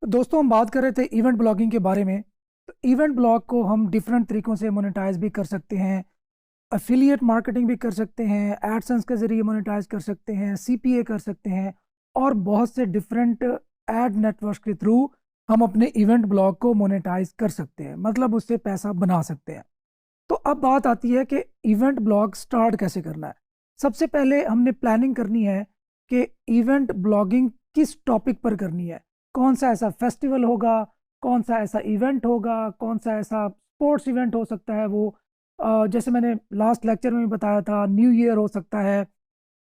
दोस्तों, हम बात कर रहे थे इवेंट ब्लॉगिंग के बारे में। तो इवेंट ब्लॉग को हम डिफरेंट तरीकों से मोनेटाइज भी कर सकते हैं, एफिलिएट मार्केटिंग भी कर सकते हैं, एडसेंस के जरिए मोनेटाइज कर सकते हैं, सीपीए कर सकते हैं, और बहुत से डिफरेंट एड नेटवर्क्स के थ्रू हम अपने इवेंट ब्लॉग को मोनेटाइज कर सकते हैं, मतलब उससे पैसा बना सकते हैं। तो अब बात आती है कि इवेंट ब्लॉग स्टार्ट कैसे करना है। सबसे पहले हमने प्लानिंग करनी है कि इवेंट ब्लॉगिंग किस टॉपिक पर करनी है। कौन सा ऐसा फेस्टिवल होगा, कौन सा ऐसा इवेंट होगा, कौन सा ऐसा स्पोर्ट्स इवेंट हो सकता है। वो जैसे मैंने लास्ट लेक्चर में भी बताया था, न्यू ईयर हो सकता है।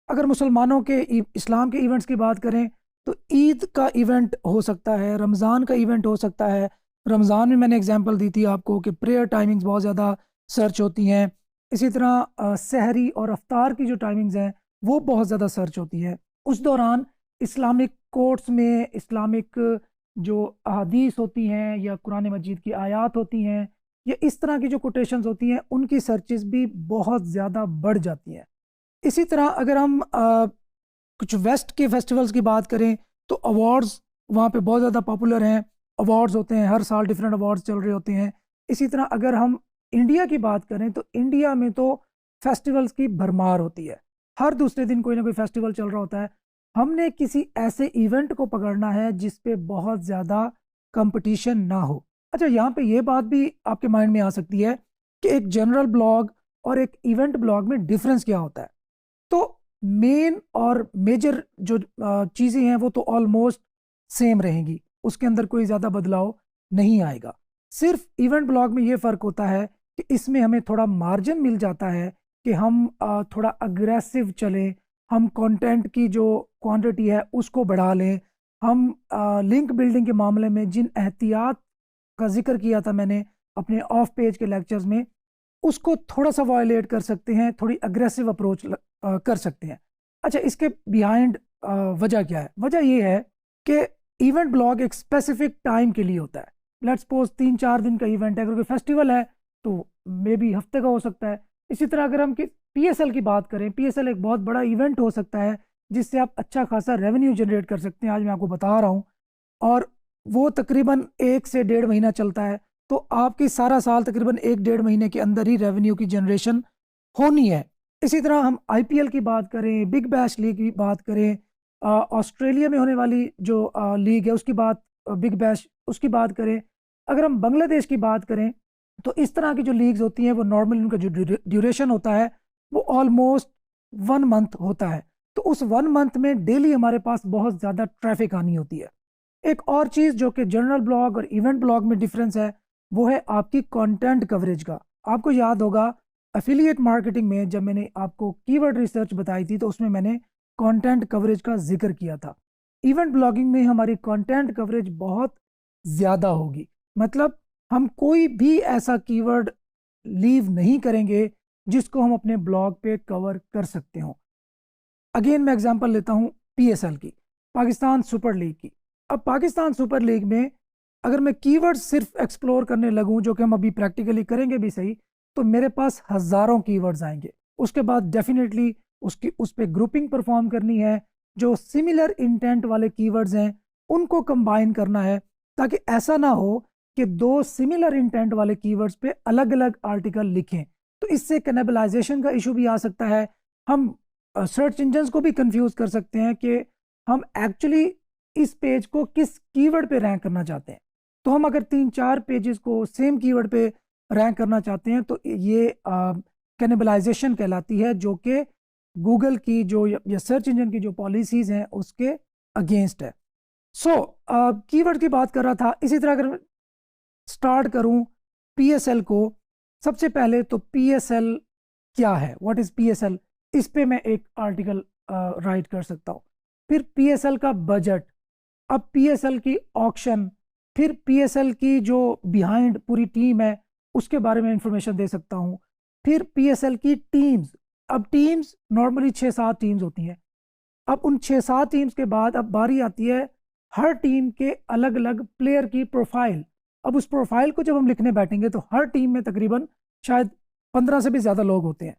अगर मुसलमानों के इस्लाम के इवेंट्स की बात करें तो ईद का इवेंट हो सकता है, रमज़ान का इवेंट हो सकता है। रमज़ान में मैंने एग्जांपल दी थी आपको कि प्रेयर टाइमिंग्स बहुत ज़्यादा सर्च होती हैं। इसी तरह सहरी और अफ्तार की जो टाइमिंग्स हैं वो बहुत ज़्यादा सर्च होती है। उस दौरान इस्लामिक कोर्ट्स में इस्लामिक जो अहादीस होती हैं या कुरान मजीद की आयत होती हैं या इस तरह की जो कोटेशंस होती हैं, उनकी सर्चेस भी बहुत ज़्यादा बढ़ जाती हैं। इसी तरह अगर हम कुछ वेस्ट के फेस्टिवल्स की बात करें तो अवार्ड्स वहाँ पे बहुत ज़्यादा पॉपुलर हैं। अवार्ड्स होते हैं, हर साल डिफरेंट अवार्ड्स चल रहे होते हैं। इसी तरह अगर हम इंडिया की बात करें तो इंडिया में तो फेस्टिवल्स की भरमार होती है। हर दूसरे दिन कोई ना कोई फेस्टिवल चल रहा होता है। हमने किसी ऐसे इवेंट को पकड़ना है जिस पे बहुत ज़्यादा कंपटीशन ना हो। अच्छा, यहाँ पे ये बात भी आपके माइंड में आ सकती है कि एक जनरल ब्लॉग और एक इवेंट ब्लॉग में डिफरेंस क्या होता है। तो मेन और मेजर जो चीज़ें हैं वो तो ऑलमोस्ट सेम रहेंगी, उसके अंदर कोई ज़्यादा बदलाव नहीं आएगा। सिर्फ इवेंट ब्लॉग में ये फ़र्क होता है कि इसमें हमें थोड़ा मार्जिन मिल जाता है कि हम थोड़ा अग्रेसिव चलें, हम कंटेंट की जो क्वांटिटी है उसको बढ़ा लें। हम लिंक बिल्डिंग के मामले में जिन एहतियात का जिक्र किया था मैंने अपने ऑफ पेज के लेक्चर्स में, उसको थोड़ा सा वायलेट कर सकते हैं, थोड़ी अग्रेसिव अप्रोच कर सकते हैं। अच्छा, इसके बिहाइंड वजह क्या है? वजह ये है कि इवेंट ब्लॉग एक स्पेसिफिक टाइम के लिए होता है। लेट्स सपोज 3-4 दिन का इवेंट है, अगर कोई फेस्टिवल है तो मे बी हफ्ते का हो सकता है। इसी तरह अगर हम पीएसएल की बात करें, पीएसएल एक बहुत बड़ा इवेंट हो सकता है जिससे आप अच्छा खासा रेवेन्यू जनरेट कर सकते हैं। आज मैं आपको बता रहा हूँ, और वो तकरीबन 1 से 1.5 महीना चलता है। तो आपकी सारा साल तकरीबन 1-1.5 महीने के अंदर ही रेवेन्यू की जनरेशन होनी है। इसी तरह हम आईपीएल की बात करें, बिग बैश लीग की बात करें, ऑस्ट्रेलिया में होने वाली जो लीग है उसकी बात, बिग बैश उसकी बात करें, अगर हम बांग्लादेश की बात करें तो इस तरह की जो लीग्स होती हैं वो नॉर्मल उनका जो ड्यूरेशन होता है वो ऑलमोस्ट 1 मंथ होता है। तो उस 1 मंथ में डेली हमारे पास बहुत ज़्यादा ट्रैफिक आनी होती है। एक और चीज़ जो कि जनरल ब्लॉग और इवेंट ब्लॉग में डिफरेंस है वो है आपकी कंटेंट कवरेज का। आपको याद होगा एफिलिएट मार्केटिंग में जब मैंने आपको कीवर्ड रिसर्च बताई थी तो उसमें मैंने कंटेंट कवरेज का जिक्र किया था। इवेंट ब्लॉगिंग में हमारी कंटेंट कवरेज बहुत ज़्यादा होगी, मतलब हम कोई भी ऐसा कीवर्ड लीव नहीं करेंगे जिसको हम अपने ब्लॉग पे कवर कर सकते हो। अगेन मैं एग्जांपल लेता हूँ पीएसएल की, पाकिस्तान सुपर लीग की। अब पाकिस्तान सुपर लीग में अगर मैं कीवर्ड सिर्फ एक्सप्लोर करने लगूं, जो कि हम अभी प्रैक्टिकली करेंगे भी सही, तो मेरे पास हज़ारों कीवर्ड्स आएंगे। उसके बाद डेफिनेटली उस पर ग्रुपिंग परफॉर्म करनी है, जो सिमिलर इंटेंट वाले कीवर्ड्स हैं उनको कंबाइन करना है, ताकि ऐसा ना हो कि दो सिमिलर इंटेंट वाले कीवर्ड्स पे अलग अलग आर्टिकल लिखें। तो इससे कैनिबलाइजेशन का इशू भी आ सकता है। हम सर्च इंजन्स को भी कंफ्यूज कर सकते हैं कि हम एक्चुअली इस पेज को किस कीवर्ड पे रैंक करना चाहते हैं। तो हम अगर 3-4 पेजेस को सेम कीवर्ड पे रैंक करना चाहते हैं तो ये कैनिबलाइजेशन कहलाती है, जो कि गूगल की जो या सर्च इंजन की जो पॉलिसीज़ हैं उसके अगेंस्ट है। सो कीवर्ड की बात कर रहा था। इसी तरह अगर स्टार्ट करूं पीएसएल को, सबसे पहले तो पीएसएल क्या है, व्हाट इज़ पीएसएल, इस पे मैं एक आर्टिकल राइट कर सकता हूँ। फिर पीएसएल का बजट, अब पीएसएल की ऑक्शन, फिर पीएसएल की जो बिहाइंड पूरी टीम है उसके बारे में इंफॉर्मेशन दे सकता हूँ। फिर PSL की टीम्स, अब टीम्स नॉर्मली 6-7 टीम्स होती हैं। अब उन 6-7 टीम्स के बाद अब बारी आती है हर टीम के अलग अलग प्लेयर की प्रोफाइल। अब उस प्रोफाइल को जब हम लिखने बैठेंगे तो हर टीम में तकरीबन शायद 15 से भी ज़्यादा लोग होते हैं।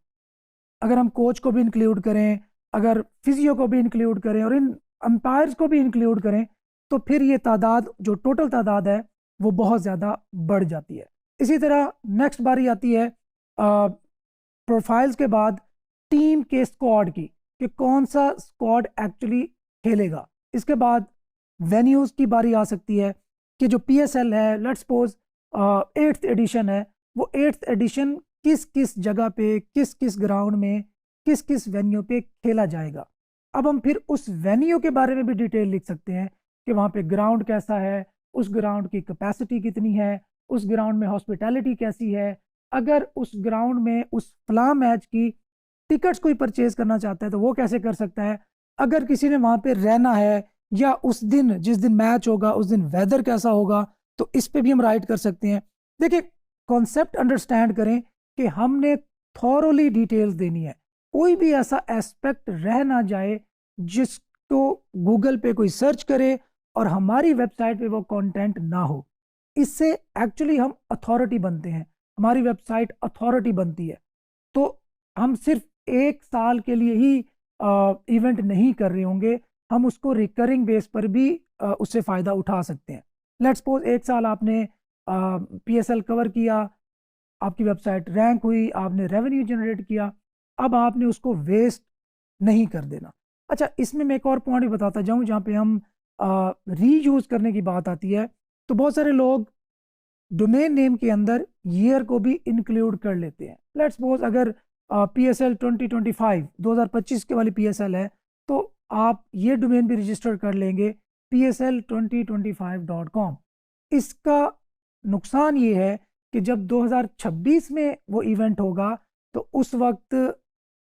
अगर हम कोच को भी इंक्लूड करें, अगर फिजियो को भी इंक्लूड करें और इन अंपायर्स को भी इंक्लूड करें, तो फिर ये तादाद, जो टोटल तादाद है, वो बहुत ज़्यादा बढ़ जाती है। इसी तरह नेक्स्ट बारी आती है प्रोफाइल्स के बाद टीम के स्क्वाड की, कि कौन सा स्क्वाड एक्चुअली खेलेगा। इसके बाद वेन्यूज़ की बारी आ सकती है कि जो PSL है, लेट्स सपोज 8th एडिशन है, वो 8th एडिशन किस किस जगह पे, किस किस ग्राउंड में, किस किस वेन्यू पे खेला जाएगा। अब हम फिर उस वेन्यू के बारे में भी डिटेल लिख सकते हैं कि वहाँ पे ग्राउंड कैसा है, उस ग्राउंड की कैपेसिटी कितनी है, उस ग्राउंड में हॉस्पिटैलिटी कैसी है। अगर उस ग्राउंड में उस फलां मैच की टिकट्स कोई परचेज करना चाहता है तो वो कैसे कर सकता है। अगर किसी ने वहाँ पे रहना है, या उस दिन जिस दिन मैच होगा उस दिन वेदर कैसा होगा, तो इस पे भी हम राइट कर सकते हैं। देखिए, कॉन्सेप्ट अंडरस्टैंड करें कि हमने थॉरोली डिटेल्स देनी है। कोई भी ऐसा एस्पेक्ट रह ना जाए जिसको गूगल पे कोई सर्च करे और हमारी वेबसाइट पे वो कंटेंट ना हो। इससे एक्चुअली हम अथॉरिटी बनते हैं, हमारी वेबसाइट अथॉरिटी बनती है। तो हम सिर्फ 1 साल के लिए ही इवेंट नहीं कर रहे होंगे, हम उसको रिकरिंग बेस पर भी उससे फ़ायदा उठा सकते हैं। लेट्स सपोज 1 साल आपने PSL कवर किया, आपकी वेबसाइट रैंक हुई, आपने रेवेन्यू जनरेट किया, अब आपने उसको वेस्ट नहीं कर देना। अच्छा, इसमें मैं एक और पॉइंट भी बताता जाऊं जहां पे हम रीयूज़ करने की बात आती है। तो बहुत सारे लोग डोमेन नेम के अंदर ईयर को भी इंक्लूड कर लेते हैं। लेट्स सपोज अगर PSL 2025 2025 के वाली PSL है, तो आप ये डोमेन भी रजिस्टर कर लेंगे PSL2025.com। इसका नुकसान ये है कि जब 2026 में वो इवेंट होगा तो उस वक्त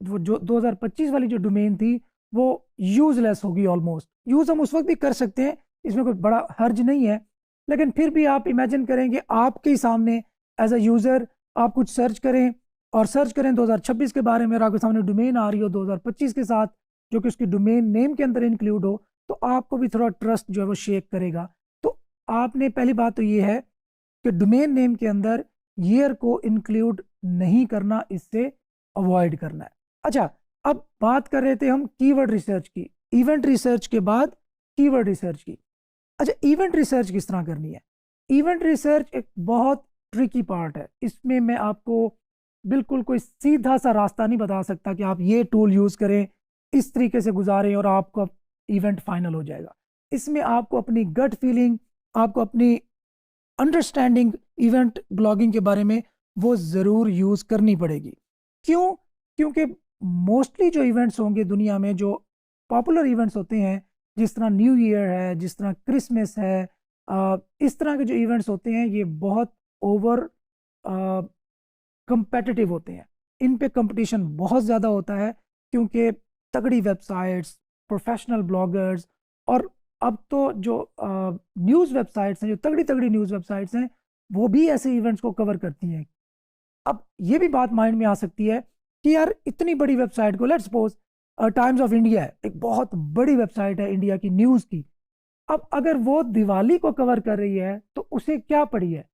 वो जो 2025 वाली जो डोमेन थी वो यूजलेस होगी ऑलमोस्ट। यूज़ हम उस वक्त भी कर सकते हैं, इसमें कोई बड़ा हर्ज नहीं है, लेकिन फिर भी आप इमेजिन करेंगे आपके ही सामने एज अ यूज़र आप कुछ सर्च करें और सर्च करें 2026 के बारे में, और आपके सामने डोमेन आ रही हो 2025 के साथ जो कि उसकी डोमेन नेम के अंदर इंक्लूड हो, तो आपको भी थोड़ा ट्रस्ट जो है वो शेक करेगा। तो आपने पहली बात तो ये है कि डोमेन नेम के अंदर ईयर को इंक्लूड नहीं करना, इससे अवॉइड करना है। अच्छा, अब बात कर रहे थे हम कीवर्ड रिसर्च की, इवेंट रिसर्च के बाद कीवर्ड रिसर्च की। अच्छा, इवेंट रिसर्च किस तरह करनी है? इवेंट रिसर्च एक बहुत ट्रिकी पार्ट है। इसमें मैं आपको बिल्कुल कोई सीधा सा रास्ता नहीं बता सकता कि आप ये टूल यूज़ करें, इस तरीके से गुजारें और आपका इवेंट फाइनल हो जाएगा। इसमें आपको अपनी गट फीलिंग, आपको अपनी अंडरस्टैंडिंग इवेंट ब्लॉगिंग के बारे में वो ज़रूर यूज़ करनी पड़ेगी। क्यों? क्योंकि मोस्टली जो इवेंट्स होंगे दुनिया में, जो पॉपुलर इवेंट्स होते हैं, जिस तरह न्यू ईयर है, जिस तरह क्रिसमस है, इस तरह के जो इवेंट्स होते हैं ये बहुत ओवर कंपेटिटिव होते हैं। इन पे कंपटीशन बहुत ज़्यादा होता है क्योंकि तगड़ी वेबसाइट्स, प्रोफेशनल ब्लॉगर्स, और अब तो जो न्यूज़ वेबसाइट्स हैं, जो तगड़ी तगड़ी न्यूज़ वेबसाइट्स हैं, वो भी ऐसे इवेंट्स को कवर करती हैं। अब ये भी बात माइंड में आ सकती है कि यार इतनी बड़ी वेबसाइट को, let's suppose times of India है, एक बहुत बड़ी वेबसाइट है इंडिया की न्यूज़ की, अब अगर वो दिवाली को कवर कर रही है तो उसे क्या पड़ी है?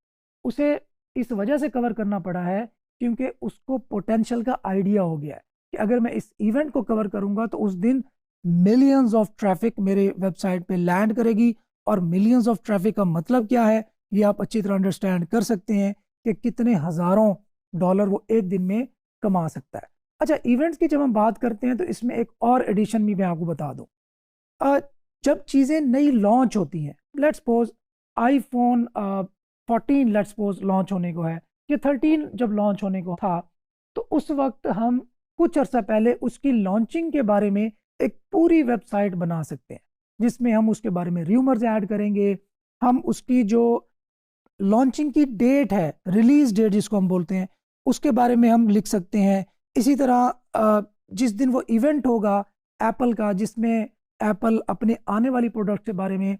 उसे इस वजह से कवर करना पड़ा है क्योंकि उसको पोटेंशियल का आइडिया हो गया है कि अगर मैं इस इवेंट को कवर करूंगा तो उस दिन मिलियंस ऑफ ट्रैफिक मेरे वेबसाइट पे लैंड करेगी। और मिलियंस ऑफ ट्रैफिक का मतलब क्या है, ये आप अच्छी तरह अंडरस्टैंड कर सकते हैं कि कितने हज़ारों डॉलर वो एक दिन में कमा सकता है। अच्छा, इवेंट्स की जब हम बात करते हैं तो इसमें एक और एडिशन भी मैं आपको बता दूं। जब चीज़ें नई लॉन्च होती हैं, let's suppose iPhone 14 let's suppose launch होने को है, या 13 जब लॉन्च होने को था, तो उस वक्त हम कुछ अर्सा पहले उसकी लॉन्चिंग के बारे में एक पूरी वेबसाइट बना सकते हैं जिसमें हम उसके बारे में र्यूमर्स ऐड करेंगे। हम उसकी जो लॉन्चिंग की डेट है, रिलीज डेट जिसको हम बोलते हैं, उसके बारे में हम लिख सकते हैं। इसी तरह जिस दिन वो इवेंट होगा एप्पल का, जिसमें एप्पल अपने आने वाली प्रोडक्ट के बारे में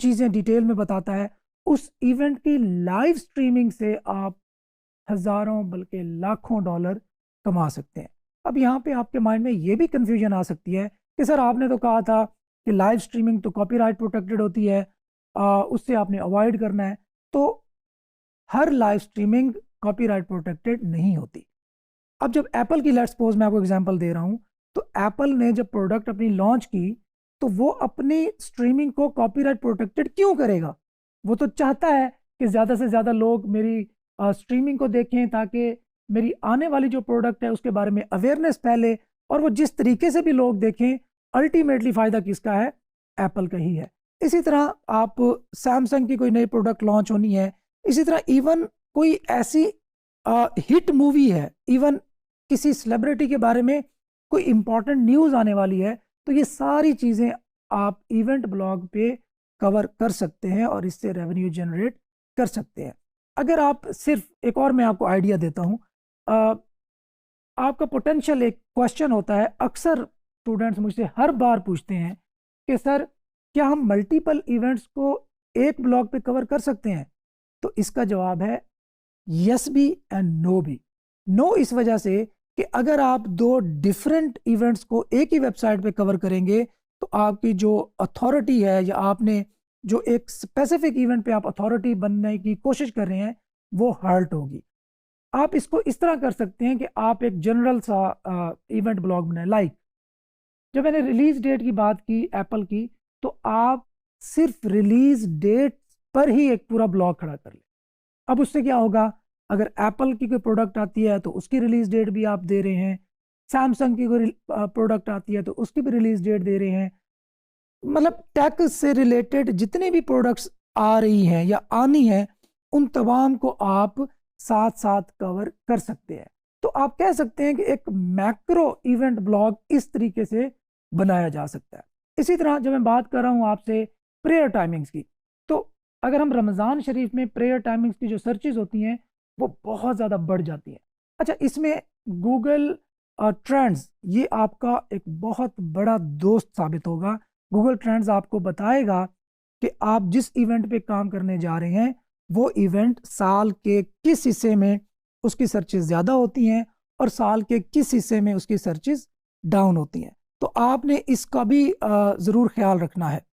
चीज़ें डिटेल में बताता है, उस इवेंट की लाइव स्ट्रीमिंग से आप हज़ारों बल्कि लाखों डॉलर कमा सकते हैं। अब यहाँ पे आपके माइंड में ये भी कन्फ्यूजन आ सकती है कि सर आपने तो कहा था कि लाइव स्ट्रीमिंग तो कॉपीराइट प्रोटेक्टेड होती है, उससे आपने अवॉइड करना है। तो हर लाइव स्ट्रीमिंग कॉपीराइट प्रोटेक्टेड नहीं होती। अब जब एप्पल की, लेट्स सपोज मैं आपको एग्जांपल दे रहा हूँ, तो एप्पल ने जब प्रोडक्ट अपनी लॉन्च की तो वो अपनी स्ट्रीमिंग को कॉपीराइट प्रोटेक्टेड क्यों करेगा? वो तो चाहता है कि ज़्यादा से ज़्यादा लोग मेरी स्ट्रीमिंग को देखें, ताकि मेरी आने वाली जो प्रोडक्ट है उसके बारे में अवेयरनेस फैले, और वो जिस तरीके से भी लोग देखें, अल्टीमेटली फ़ायदा किसका है? एप्पल का ही है। इसी तरह आप सैमसंग की कोई नई प्रोडक्ट लॉन्च होनी है, इसी तरह इवन कोई ऐसी हिट मूवी है, इवन किसी सेलिब्रिटी के बारे में कोई इंपॉर्टेंट न्यूज़ आने वाली है, तो ये सारी चीज़ें आप इवेंट ब्लॉग पे कवर कर सकते हैं और इससे रेवेन्यू जनरेट कर सकते हैं। अगर आप सिर्फ, एक और मैं आपको आइडिया देता हूँ, आपका पोटेंशियल एक क्वेश्चन होता है, अक्सर स्टूडेंट्स मुझसे हर बार पूछते हैं कि सर क्या हम मल्टीपल इवेंट्स को एक ब्लॉग पे कवर कर सकते हैं? तो इसका जवाब है यस भी एंड नो भी। नो इस वजह से कि अगर आप दो डिफरेंट इवेंट्स को एक ही वेबसाइट पे कवर करेंगे तो आपकी जो अथॉरिटी है, या आपने जो एक स्पेसिफिक इवेंट पे आप अथॉरिटी बनने की कोशिश कर रहे हैं, वो हर्ट होगी। आप इसको इस तरह कर सकते हैं कि आप एक जनरल सा इवेंट ब्लॉग बनाए। लाइक जब मैंने रिलीज डेट की बात की एप्पल की, तो आप सिर्फ रिलीज डेट पर ही एक पूरा ब्लॉग खड़ा कर लें। अब उससे क्या होगा? अगर एप्पल की कोई प्रोडक्ट आती है तो उसकी रिलीज डेट भी आप दे रहे हैं, सैमसंग की कोई प्रोडक्ट आती है तो उसकी भी रिलीज डेट दे रहे हैं। मतलब टेक से रिलेटेड जितने भी प्रोडक्ट्स आ रही हैं या आनी है, उन तमाम को आप साथ साथ कवर कर सकते हैं। तो आप कह सकते हैं कि एक मैक्रो इवेंट ब्लॉग इस तरीके से बनाया जा सकता है। इसी तरह जब मैं बात कर रहा हूँ आपसे प्रेयर टाइमिंग्स की, तो अगर हम रमज़ान शरीफ में प्रेयर टाइमिंग्स की जो सर्चेज होती हैं वो बहुत ज़्यादा बढ़ जाती हैं। अच्छा, इसमें गूगल ट्रेंड्स ये आपका एक बहुत बड़ा दोस्त साबित होगा। गूगल ट्रेंड्स आपको बताएगा कि आप जिस इवेंट पे काम करने जा रहे हैं वो इवेंट साल के किस हिस्से में उसकी सर्चेज ज़्यादा होती हैं और साल के किस हिस्से में उसकी सर्चेज डाउन होती हैं। तो आपने इसका भी ज़रूर ख्याल रखना है।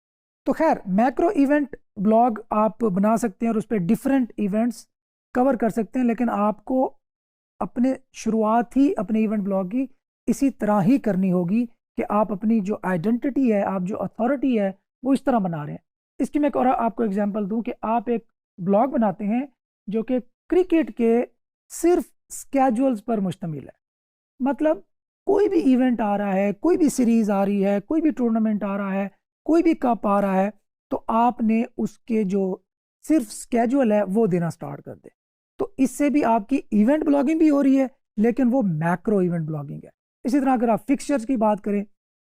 तो खैर, मैक्रो इवेंट ब्लॉग आप बना सकते हैं और उस पर डिफरेंट इवेंट्स कवर कर सकते हैं, लेकिन आपको अपने शुरुआत ही अपने इवेंट ब्लॉग की इसी तरह ही करनी होगी कि आप अपनी जो आइडेंटिटी है, आप जो अथॉरिटी है, वो इस तरह बना रहे हैं। इसकी मैं एक और आपको एग्जांपल दूं कि आप एक ब्लॉग बनाते हैं जो कि क्रिकेट के सिर्फ स्केजुअल्स पर मुश्तमिल है। मतलब कोई भी इवेंट आ रहा है, कोई भी सीरीज आ रही है, कोई भी टूर्नामेंट आ रहा है, कोई भी कप आ रहा है, तो आपने उसके जो सिर्फ स्केजुअल है वो देना स्टार्ट कर दे। तो इससे भी आपकी इवेंट ब्लॉगिंग भी हो रही है, लेकिन वो मैक्रो इवेंट ब्लॉगिंग है। इसी तरह अगर आप फिक्सचर्स की बात करें,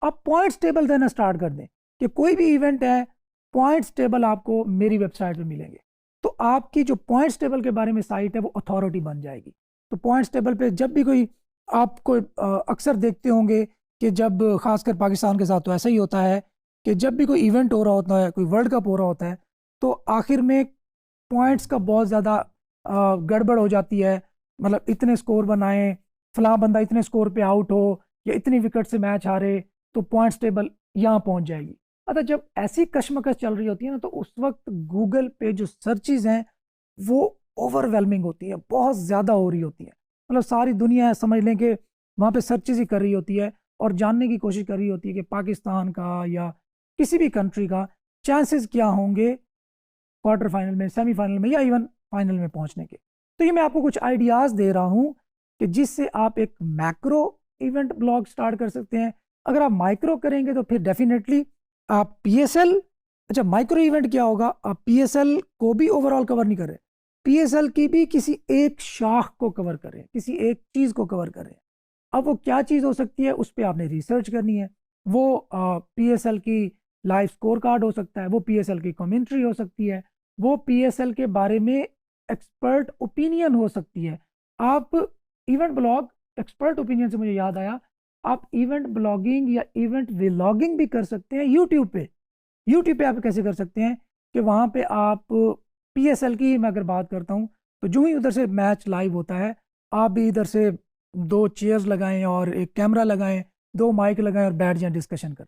आप पॉइंट्स टेबल देना स्टार्ट कर दें कि कोई भी इवेंट है, पॉइंट्स टेबल आपको मेरी वेबसाइट पे मिलेंगे। तो आपकी जो पॉइंट्स टेबल के बारे में साइट है वो अथॉरिटी बन जाएगी। तो पॉइंट्स टेबल पे जब भी कोई, आपको अक्सर देखते होंगे कि जब खासकर पाकिस्तान के साथ तो ऐसा ही होता है कि जब भी कोई इवेंट हो रहा होता है, कोई वर्ल्ड कप हो रहा होता है, तो आखिर में पॉइंट्स का बहुत ज़्यादा गड़बड़ हो जाती है। मतलब इतने स्कोर बनाएं, फलां बंदा इतने स्कोर पे आउट हो, या इतनी विकेट से मैच हारे, तो पॉइंट्स टेबल यहाँ पहुँच जाएगी। अतः जब ऐसी कशमकश चल रही होती है ना, तो उस वक्त गूगल पे जो सर्चेज हैं वो ओवरवेलमिंग होती है, बहुत ज़्यादा हो रही होती है। मतलब सारी दुनिया समझ लें कि वहाँ पे सर्चेज ही कर रही होती है और जानने की कोशिश कर रही होती है कि पाकिस्तान का या किसी भी कंट्री का चांसेस क्या होंगे क्वार्टर फाइनल में, सेमीफाइनल में, या इवन फाइनल में पहुंचने के। तो ये मैं आपको कुछ आइडियाज़ दे रहा हूं कि जिससे आप एक मैक्रो इवेंट ब्लॉग स्टार्ट कर सकते हैं। अगर आप माइक्रो करेंगे तो फिर डेफिनेटली आप पीएसएल, अच्छा माइक्रो इवेंट क्या होगा, आप पीएसएल को भी ओवरऑल कवर नहीं कर रहे, पीएसएल की भी किसी एक शाख को कवर करें, किसी एक चीज़ को कवर करें। अब वो क्या चीज़ हो सकती है, उस पर आपने रिसर्च करनी है। वो पीएसएल की लाइव स्कोर कार्ड हो सकता है, वो पीएसएल की कमेंट्री हो सकती है, वो पीएसएल के बारे में एक्सपर्ट ओपिनियन हो सकती है। आप इवेंट ब्लॉग, एक्सपर्ट ओपिनियन से मुझे याद आया, आप इवेंट ब्लॉगिंग या इवेंट व्लॉगिंग भी कर सकते हैं यूट्यूब पे। यूट्यूब पे आप कैसे कर सकते हैं कि वहाँ पे आप पीएसएल की मैं अगर बात करता हूँ, तो जो ही उधर से मैच लाइव होता है, आप भी इधर से 2 चेयर्स लगाएं और एक कैमरा लगाएं, 2 माइक लगाएं और बैठ जाएं डिस्कशन करें।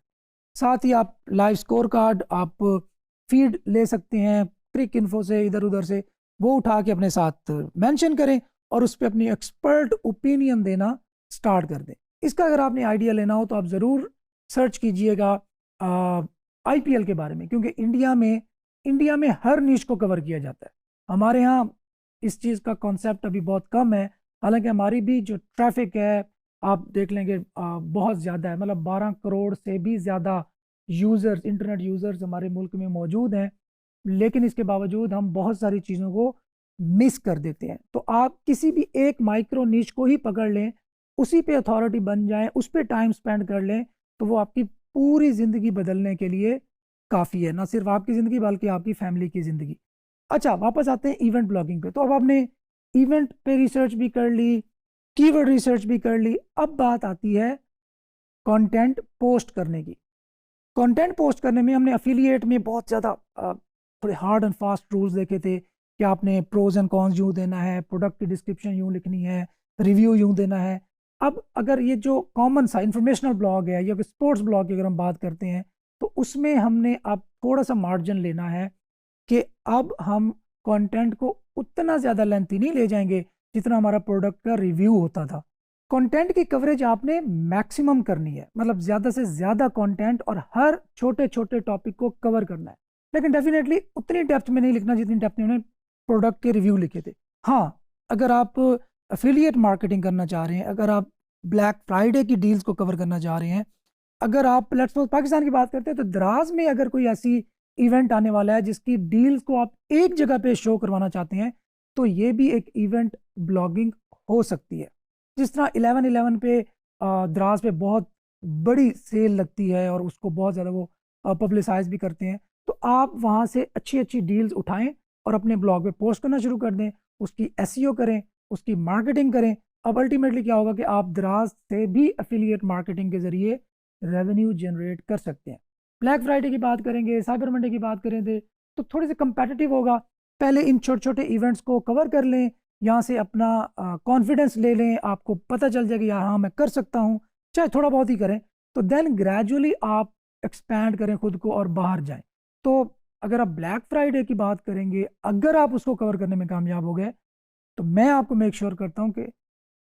साथ ही आप लाइव स्कोर कार्ड, आप फीड ले सकते हैं क्रिक इन्फो से, इधर उधर से, वो उठा के अपने साथ मेंशन करें और उस पर अपनी एक्सपर्ट ओपिनियन देना स्टार्ट कर दें। इसका अगर आपने आइडिया लेना हो तो आप ज़रूर सर्च कीजिएगा आईपीएल के बारे में, क्योंकि इंडिया में हर नीश को कवर किया जाता है। हमारे यहाँ इस चीज़ का कॉन्सेप्ट अभी बहुत कम है, हालांकि हमारी भी जो ट्रैफिक है आप देख लेंगे बहुत ज़्यादा है, मतलब 12 करोड़ से भी ज़्यादा यूज़र्स, इंटरनेट यूज़र्स हमारे मुल्क में मौजूद हैं, लेकिन इसके बावजूद हम बहुत सारी चीज़ों को मिस कर देते हैं। तो आप किसी भी एक माइक्रो नीश को ही पकड़ लें, उसी पे अथॉरिटी बन जाएं, उस पर टाइम स्पेंड कर लें, तो वो आपकी पूरी ज़िंदगी बदलने के लिए काफ़ी है, ना सिर्फ आपकी ज़िंदगी बल्कि आपकी फैमिली की ज़िंदगी। अच्छा, वापस आते हैं इवेंट ब्लॉगिंग पे। तो अब आपने इवेंट पे रिसर्च भी कर ली, कीवर्ड रिसर्च भी कर ली, अब बात आती है कंटेंट पोस्ट करने की। कंटेंट पोस्ट करने में हमने एफिलिएट में बहुत ज़्यादा थोड़े हार्ड एंड फास्ट रूल्स देखे थे कि आपने प्रोज एंड कॉन्स यूँ देना है, प्रोडक्ट की डिस्क्रिप्शन यूँ लिखनी है, रिव्यू यूँ देना है। अब अगर ये जो कॉमन सा इंफॉर्मेशनल ब्लॉग है या स्पोर्ट्स ब्लॉग की अगर हम बात करते हैं, तो उसमें हमने अब थोड़ा सा मार्जिन लेना है कि अब हम कंटेंट को उतना ज़्यादा लेंथी नहीं ले जाएंगे जितना हमारा प्रोडक्ट का रिव्यू होता था। कंटेंट की कवरेज आपने मैक्सिमम करनी है, मतलब ज़्यादा से ज़्यादा कंटेंट और हर छोटे छोटे टॉपिक को कवर करना है, लेकिन डेफिनेटली उतनी डेप्थ में नहीं लिखना जितनी डेप्थ में उन्होंने प्रोडक्ट के रिव्यू लिखे थे। हाँ, अगर आप एफिलिएट मार्केटिंग करना चाह रहे हैं, अगर आप ब्लैक फ्राइडे की डील्स को कवर करना चाह रहे हैं, अगर आप लेट्स सपोज पाकिस्तान की बात करते हैं, तो द्रास में अगर कोई ऐसी इवेंट आने वाला है जिसकी डील्स को आप एक जगह पे शो करवाना चाहते हैं, तो ये भी एक इवेंट ब्लॉगिंग हो सकती है। जिस तरह 11/11 पे द्रास पे बहुत बड़ी सेल लगती है और उसको बहुत ज़्यादा वो पब्लिसाइज भी करते हैं, तो आप वहाँ से अच्छी अच्छी डील्स उठाएं और अपने ब्लॉग पे पोस्ट करना शुरू कर दें, उसकी एसईओ करें, उसकी मार्केटिंग करें। अब अल्टीमेटली क्या होगा कि आप द्रास से भी एफिलिएट मार्केटिंग के ज़रिए रेवेन्यू जनरेट कर सकते हैं। ब्लैक फ्राइडे की बात करेंगे, साइबर मंडे की बात करेंगे, तो थोड़े से कंपेटिटिव होगा। पहले इन छोटे छोटे इवेंट्स को कवर कर लें, यहाँ से अपना कॉन्फिडेंस ले लें, आपको पता चल जाएगा हाँ मैं कर सकता हूँ, चाहे थोड़ा बहुत ही करें, तो देन ग्रेजुअली आप एक्सपैंड करें खुद को और बाहर जाएं। तो अगर आप ब्लैक फ्राइडे की बात करेंगे, अगर आप उसको कवर करने में कामयाब हो गए, तो मैं आपको मेक श्योर करता हूँ कि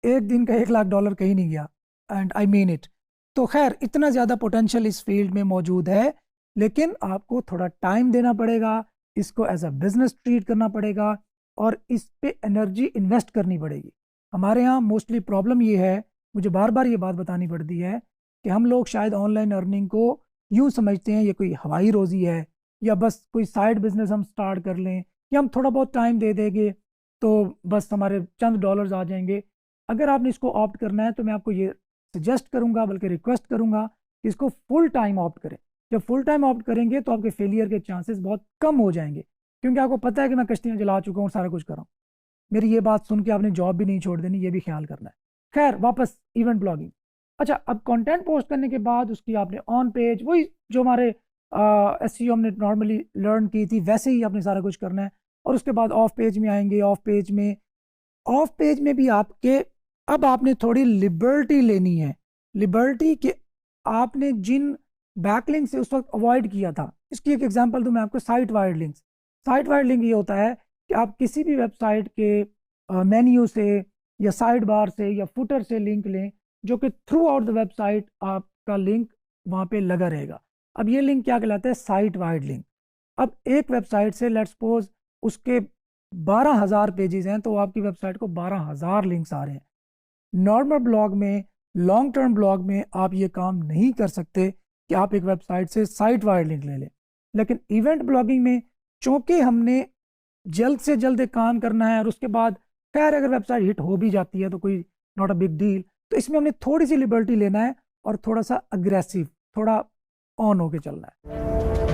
एक दिन का $1,00,000 कहीं नहीं गया, एंड आई मीन इट। तो खैर, इतना ज़्यादा पोटेंशियल इस फील्ड में मौजूद है, लेकिन आपको थोड़ा टाइम देना पड़ेगा, इसको एज अ बिजनेस ट्रीट करना पड़ेगा और इस पे एनर्जी इन्वेस्ट करनी पड़ेगी। हमारे यहाँ मोस्टली प्रॉब्लम ये है, मुझे बार बार ये बात बतानी पड़ती है, कि हम लोग शायद ऑनलाइन अर्निंग को यूँ समझते हैं ये कोई हवाई रोज़ी है, या बस कोई साइड बिजनेस हम स्टार्ट कर लें, या हम थोड़ा बहुत टाइम दे देंगे तो बस हमारे चंद डॉलर्स आ जाएंगे। अगर आपने इसको ऑप्ट करना है तो मैं आपको ये सजेस्ट करूंगा, बल्कि रिक्वेस्ट करूंगा कि इसको फुल टाइम ऑप्ट करें। जब फुल टाइम ऑप्ट करेंगे तो आपके फेलियर के चांसेस बहुत कम हो जाएंगे, क्योंकि आपको पता है कि मैं कश्तियाँ जला चुका हूँ, सारा कुछ कर रहा हूँ। मेरी ये बात सुन के आपने जॉब भी नहीं छोड़ देनी, ये भी ख्याल करना है। खैर, वापस इवेंट ब्लॉगिंग। अच्छा, अब कंटेंट पोस्ट करने के बाद उसकी आपने ऑन पेज, वही जो हमारे एसईओ हमने नॉर्मली लर्न की थी वैसे ही आपने सारा कुछ करना है। और उसके बाद ऑफ पेज में आएंगे। ऑफ पेज में भी आपके, अब आपने थोड़ी लिबर्टी लेनी है। लिबर्टी कि आपने जिन बैकलिंक से उस वक्त अवॉइड किया था, इसकी एक एग्जांपल दूं मैं आपको, site wide links. Site wide link ये होता है कि आप किसी भी वेबसाइट के मेन्यू से या साइड बार से या फुटर से लिंक लें, जो कि थ्रू आउट द वेबसाइट आपका लिंक वहाँ पे लगा रहेगा। अब ये लिंक क्या कहलाता है? Site wide link. अब एक वेबसाइट से लेट्स सपोज उसके 12,000 पेजेस हैं, तो आपकी वेबसाइट को 12,000 लिंक्स आ रहे हैं। नॉर्मल ब्लॉग में, लॉन्ग टर्म ब्लॉग में आप ये काम नहीं कर सकते कि आप एक वेबसाइट से साइट वाइड लिंक ले लें। लेकिन इवेंट ब्लॉगिंग में चूँकि हमने जल्द से जल्द एक काम करना है और उसके बाद खैर अगर वेबसाइट हिट हो भी जाती है तो कोई नॉट अ बिग डील, तो इसमें हमने थोड़ी सी लिबर्टी लेना है और थोड़ा सा अग्रेसिव, थोड़ा ऑन होके चलना है।